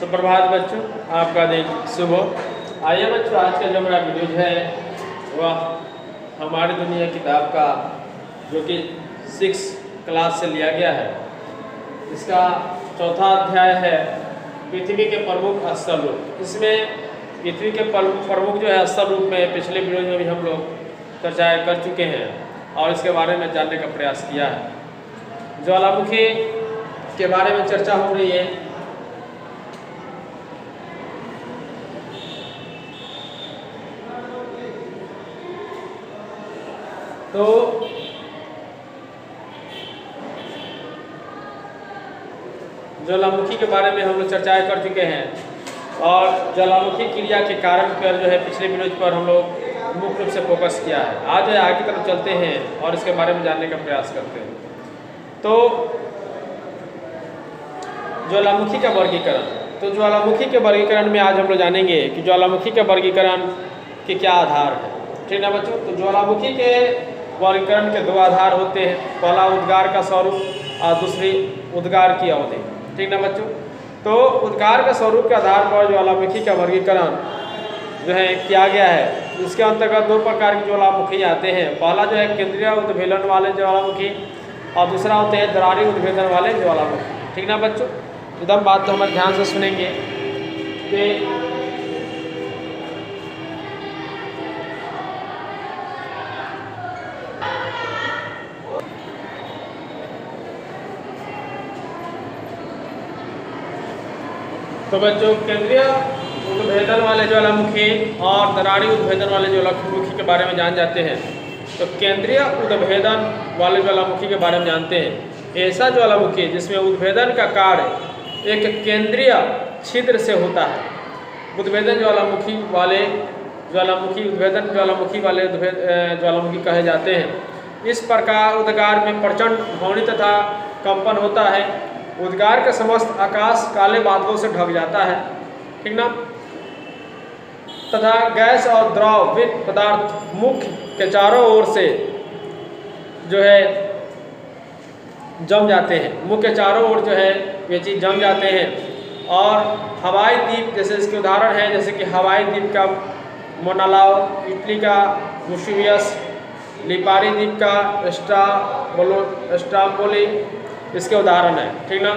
सुप्रभात बच्चों, आपका दिन शुभ हो। आइए बच्चों, आज का जो हमारा वीडियो है वह हमारी दुनिया किताब का जो कि 6 क्लास से लिया गया है। इसका चौथा अध्याय है पृथ्वी के प्रमुख स्थल रूप। इसमें पृथ्वी के प्रमुख जो है स्थल रूप में पिछले वीडियो में भी हम लोग चर्चाएँ कर चुके हैं और इसके बारे में जानने का प्रयास किया है। ज्वालामुखी के बारे में चर्चा हो रही है। तो ज्वालामुखी के बारे में हम लोग चर्चाएं कर चुके हैं और ज्वालामुखी क्रिया के कारण पर जो है पिछले वीडियो पर हम लोग मुख्य रूप से फोकस किया है। आज आगे की तरफ चलते हैं और इसके बारे में जानने का प्रयास करते हैं। तो ज्वालामुखी का वर्गीकरण, तो ज्वालामुखी के वर्गीकरण में आज हम लोग जानेंगे कि ज्वालामुखी के वर्गीकरण के क्या आधार है। ठीक है बच्चों, तो ज्वालामुखी के वर्गीकरण के 2 आधार होते हैं। पहला उद्गार का स्वरूप और दूसरी उद्गार की अवधि। ठीक है बच्चों, तो उद्गार के स्वरूप के आधार पर ज्वालामुखी का वर्गीकरण जो है किया गया है। इसके अंतर्गत 2 प्रकार की ज्वालामुखी आते हैं। पहला जो है केंद्रीय उद्भेदन वाले ज्वालामुखी और दूसरा होते हैं दरारी उद्भेदन वाले ज्वालामुखी। ठीक ना बच्चों, एकदम बात तो हमारे ध्यान से सुनेंगे कि तो बच्चों केंद्रीय उद्भेदन वाले ज्वालामुखी और दरारी उद्भेदन वाले ज्वालामुखी के बारे में जान जाते हैं। तो केंद्रीय उद्भेदन वाले ज्वालामुखी के बारे में जानते हैं। ऐसा ज्वालामुखी जिसमें उद्भेदन का कार्य एक केंद्रीय छिद्र से होता है। उद्भेदन ज्वालामुखी वाले उद्भेदन ज्वालामुखी वाले ज्वालामुखी कहे जाते हैं। इस प्रकार उद्गार में प्रचंड ध्वनि तथा कंपन होता है। उद्गार का समस्त आकाश काले बादलों से ढक जाता है। ठीक ना, तथा गैस और द्रवित पदार्थ मुख के चारों ओर से जो है जम जाते हैं। मुख के चारों ओर जो है ये चीज़ जम जाते हैं। और हवाई द्वीप जैसे इसके उदाहरण हैं, जैसे कि हवाई द्वीप का मोनालाओ, इटली का वेसुवियस, लिपारी द्वीप का स्ट्राम्बोली इसके उदाहरण है। ठीक ना,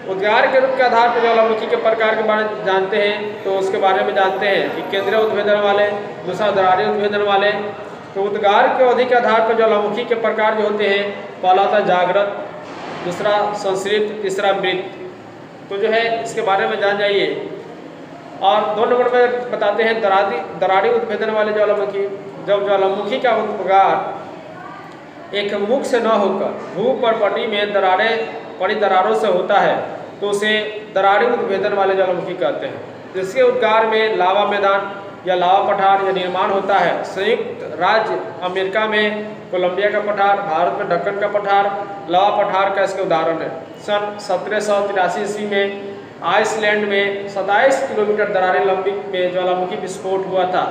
उद्गार के रूप के आधार पर ज्वालामुखी के प्रकार के बारे में जानते हैं। तो उसके बारे में जानते हैं कि केंद्रीय उद्भेदन वाले, दूसरा दरारी उद्भेदन वाले। तो उद्गार के अवधि के आधार पर ज्वालामुखी के प्रकार जो होते हैं, पहला था जागृत, दूसरा संश्रित, तीसरा मृत। तो जो है इसके बारे में जान जाइए। और 2 नंबर में बताते हैं दरारी उद्भेदन वाले ज्वालामुखी। जब ज्वालामुखी का उद्गार एक मुख से न होकर भू पर पट्टी में बड़ी दरारों से होता है तो उसे दरारी उद्भेदन वाले ज्वालामुखी कहते हैं। जिसके उद्गार में लावा मैदान या लावा पठार या निर्माण होता है। संयुक्त राज्य अमेरिका में कोलंबिया का पठार, भारत में दक्कन का पठार लावा पठार का इसके उदाहरण है। सन 1783 ईस्वी में आइसलैंड में 27 किलोमीटर दरारें लंबी में ज्वालामुखी विस्फोट हुआ था,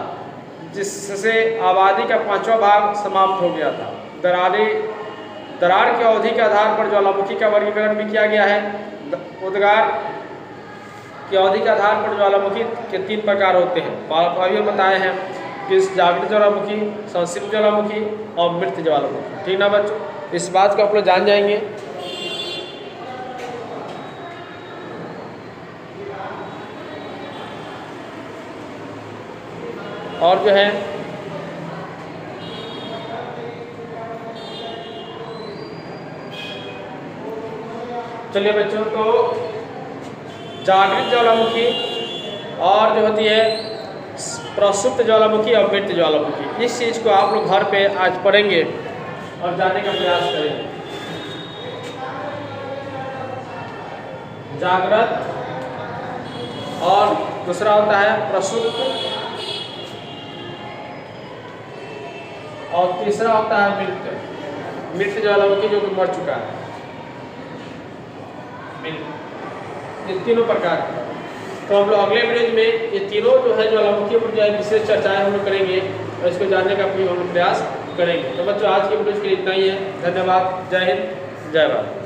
जिससे आबादी का 5वां भाग समाप्त हो गया था। दरार की अवधि के आधार पर ज्वालामुखी का वर्गीकरण भी किया गया है। उद्गार की अवधि के आधार पर ज्वालामुखी के 3 प्रकार होते हैं। अभी बताए हैं कि जागृत ज्वालामुखी, संश्रित ज्वालामुखी और मृत ज्वालामुखी। ठीक ना बच्चों, इस बात को आप लोग जान जाएंगे। और जो है चलिए बच्चों, तो जागृत ज्वालामुखी और जो होती है प्रसुप्त ज्वालामुखी और मृत ज्वालामुखी, इस चीज़ को आप लोग घर पे आज पढ़ेंगे और जानने का प्रयास करेंगे। जागृत और दूसरा होता है प्रसुप्त और तीसरा होता है मृत ज्वालामुखी जो कि मर चुका है। ये तीनों प्रकार के। तो हम लोग अगले वीडियो में ये तीनों जो है ज्वालामुखी पर जो है विशेष चर्चाएं हम लोग करेंगे और इसको जानने का हम लोग प्रयास करेंगे। तो बच्चों आज की वीडियो के लिए इतना ही है। धन्यवाद। जय हिंद, जय भारत।